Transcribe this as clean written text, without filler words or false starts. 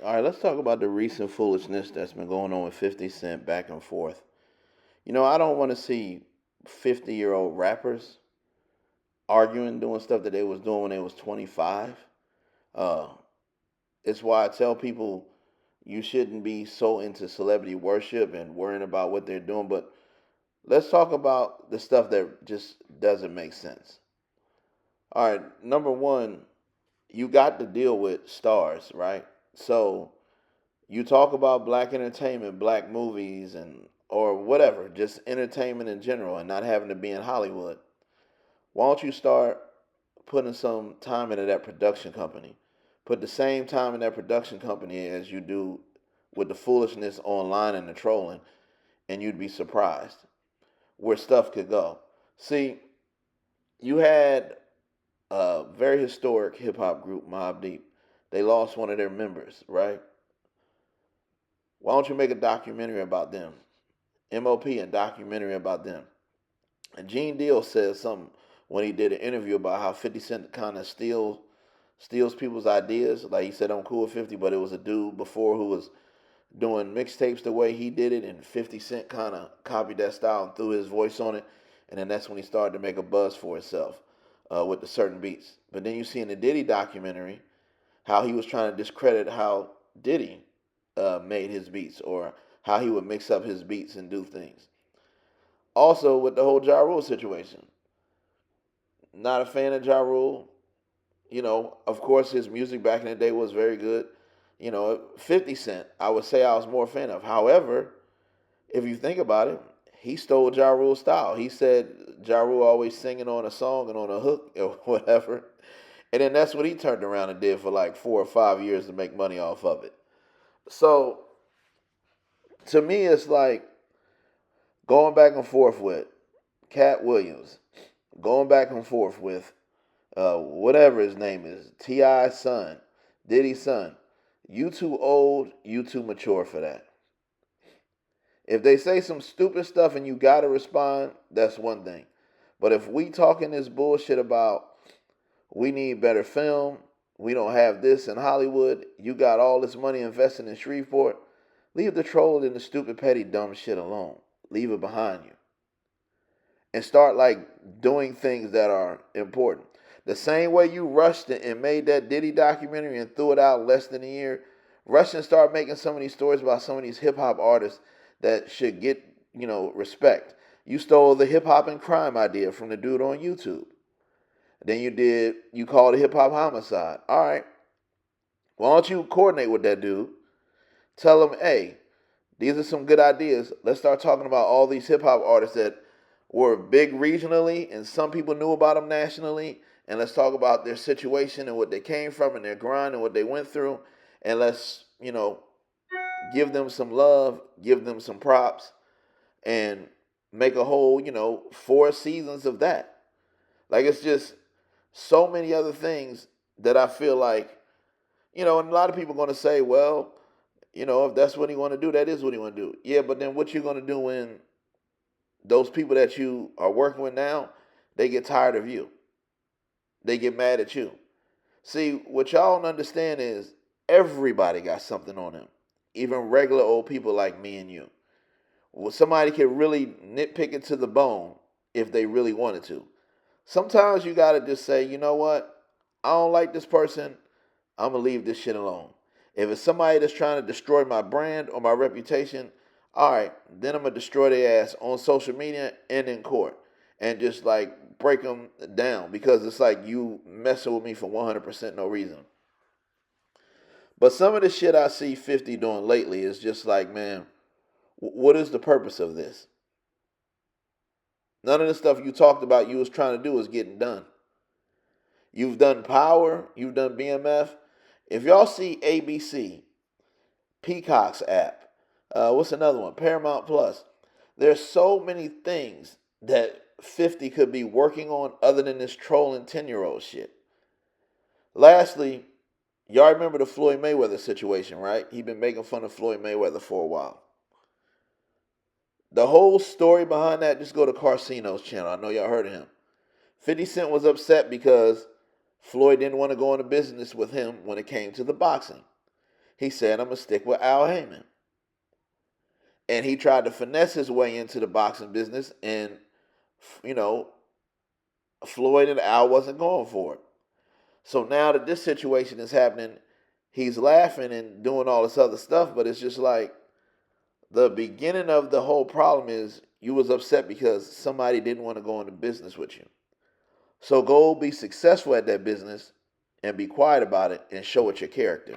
All right, let's talk about the recent foolishness that's been going on with 50 Cent back and forth. I don't want to see 50-year-old rappers arguing, doing stuff that they was doing when they was 25. Uh, it's why I tell people you shouldn't be so into celebrity worship and worrying about what they're doing. But let's talk about the stuff that just doesn't make sense. All right, number one, you got to deal with stars, right? So you talk about black entertainment, black movies, and or whatever, just entertainment in general, and not having to be in Hollywood. Why don't you start putting some time into that production company? Put the same time in that production company as you do with the foolishness online and the trolling, and you'd be surprised where stuff could go. See, you had a very historic hip hop group, Mobb Deep. They lost one of their members, right? Why don't you make a documentary about them? MOP, a documentary about them. And Gene Deal said something when he did an interview about how 50 Cent kind of steals people's ideas. Like he said, I'm cool with 50, but it was a dude before who was doing mixtapes the way he did it, and 50 Cent kind of copied that style and threw his voice on it. And then that's when he started to make a buzz for himself with the certain beats. But then you see in the Diddy documentary how he was trying to discredit how Diddy made his beats or how he would mix up his beats and do things. Also, with the whole Ja Rule situation, not a fan of Ja Rule. Of course, his music back in the day was very good. 50 Cent, I would say I was more a fan of. However, if you think about it, he stole Ja Rule's style. He said Ja Rule always singing on a song and on a hook or whatever. And then that's what he turned around and did for like 4 or 5 years to make money off of it. So to me, it's like going back and forth with Cat Williams, going back and forth with whatever his name is, T.I.'s son, Diddy's son. You too old, you too mature for that. If they say some stupid stuff and you gotta respond, that's one thing. But if we talking this bullshit about we need better film, we don't have this in Hollywood, you got all this money invested in Shreveport, leave the trolling and the stupid petty dumb shit alone. Leave it behind you. And start like doing things that are important. The same way you rushed it and made that Diddy documentary and threw it out in less than a year, rush and start making some of these stories about some of these hip hop artists that should get, respect. You stole the hip hop and crime idea from the dude on YouTube. Then you called it hip hop homicide. All right. Why don't you coordinate with that dude? Tell him, hey, these are some good ideas. Let's start talking about all these hip hop artists that were big regionally and some people knew about them nationally. And let's talk about their situation and what they came from and their grind and what they went through. And let's, give them some love, give them some props, and make a whole, 4 seasons of that. Like it's just so many other things that I feel like, and a lot of people are going to say, well, if that's what he want to do, that is what he want to do. Yeah, but then what you going to do when those people that you are working with now, they get tired of you. They get mad at you. See, what y'all don't understand is everybody got something on them. Even regular old people like me and you. Well, somebody can really nitpick it to the bone if they really wanted to. Sometimes you gotta just say, you know what? I don't like this person. I'm gonna leave this shit alone. If it's somebody that's trying to destroy my brand or my reputation, all right, then I'm gonna destroy their ass on social media and in court, and just like break them down because it's like you messing with me for 100% no reason. But some of the shit I see 50 doing lately is just like, man, what is the purpose of this? None of the stuff you talked about you was trying to do is getting done. You've done Power, you've done BMF. If y'all see ABC, Peacock's app, what's another one? Paramount Plus. There's so many things that 50 could be working on other than this trolling 10-year-old shit. Lastly, y'all remember the Floyd Mayweather situation, right? He been making fun of Floyd Mayweather for a while. The whole story behind that, just go to Carcino's channel. I know y'all heard of him. 50 Cent was upset because Floyd didn't want to go into business with him when it came to the boxing. He said, I'm going to stick with Al Heyman. And he tried to finesse his way into the boxing business, and, you know, Floyd and Al wasn't going for it. So now that this situation is happening, he's laughing and doing all this other stuff, but it's just like the beginning of the whole problem is you was upset because somebody didn't want to go into business with you. So go be successful at that business and be quiet about it and show it your character.